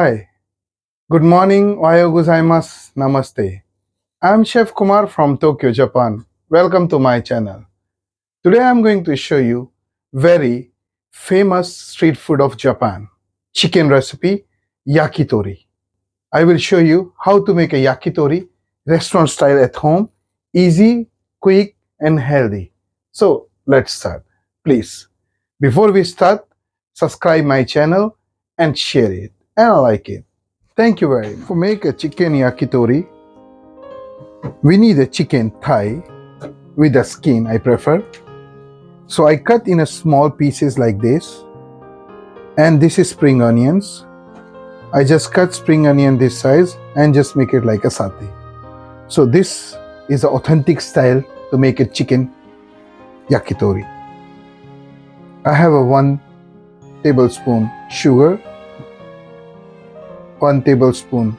Hi, good morning, ohayo gozaimasu, namaste. I'm Chef Kumar from Tokyo, Japan. Welcome to my channel. Today I'm going to show you very famous street food of Japan, chicken recipe yakitori. I will show you how to make a yakitori restaurant style at home, easy, quick and healthy. So let's start. Please, before we start, subscribe my channel and share it and like it. Thank you very much. For make a chicken yakitori, we need a chicken thigh with a skin, I prefer. So I cut in a small pieces like this. And this is spring onions. I just cut spring onion this size and just make it like a satay. So this is the authentic style to make a chicken yakitori. I have a 1 tablespoon sugar, 1 tablespoon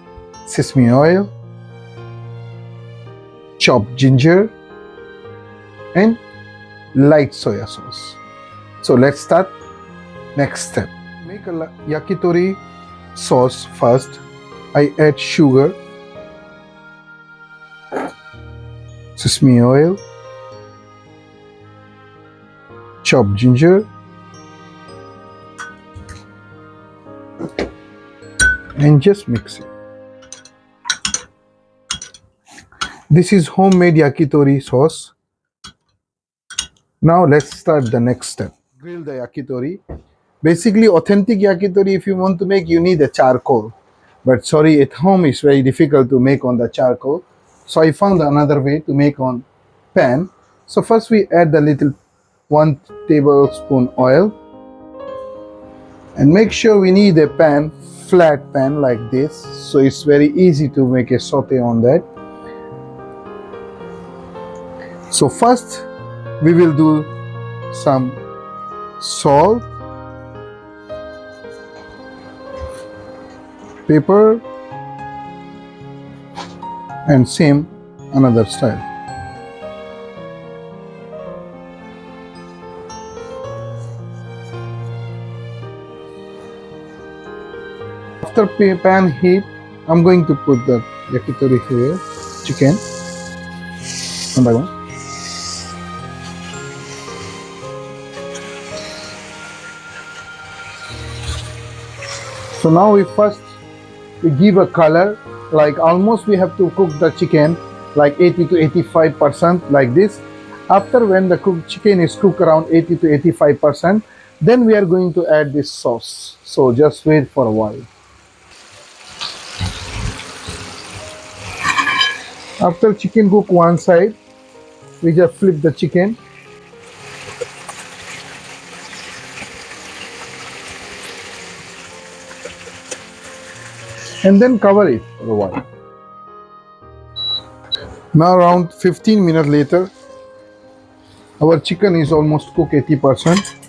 sesame oil, chopped ginger and light soya sauce. So let's start. Next step. Make a yakitori sauce first. I add sugar, sesame oil, chopped ginger and just mix it. This is homemade yakitori sauce. Now let's start the next step. Grill the yakitori. Basically, authentic yakitori, if you want to make, you need a charcoal. But sorry, at home it's very difficult to make on the charcoal. So I found another way to make on pan. So first we add the little 1 tablespoon oil. And make sure we need a pan, flat pan like this. So it's very easy to make a saute on that. So first we will do some salt, pepper and same another style. After pan heat, I'm going to put the yakitori here, chicken. One by one. So now we give a color, like almost we have to cook the chicken like 80 to 85% like this. After when the chicken is cooked around 80 to 85%, then we are going to add this sauce. So just wait for a while. After chicken cook one side, we just flip the chicken. And then cover it for a while. Now around 15 minutes later, our chicken is almost cooked 80%.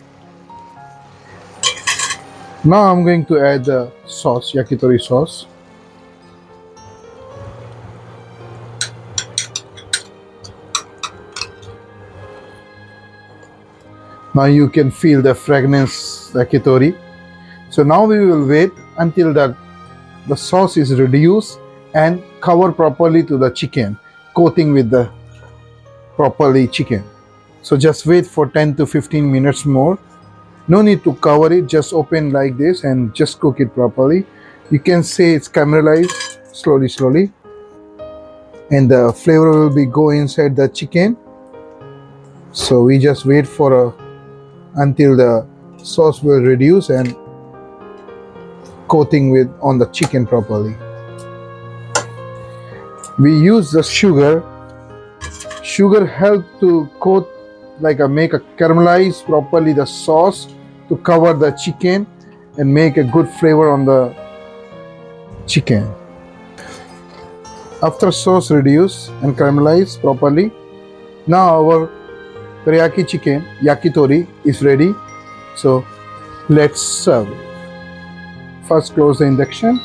Now I'm going to add the sauce, yakitori sauce. Now you can feel the fragrance yakitori. So now we will wait until the sauce is reduced and cover properly to the chicken, coating with the properly chicken. So just wait for 10 to 15 minutes more. No need to cover it, just open like this and just cook it properly. You can say it's caramelized slowly and the flavor will be go inside the chicken. So we just wait for until the sauce will reduce and coating with on the chicken properly. We use the sugar. Sugar help to coat like make a caramelize properly the sauce to cover the chicken and make a good flavor on the chicken. After sauce reduce and caramelize properly, now our teriyaki chicken yakitori is ready. So let's serve it. First close the induction.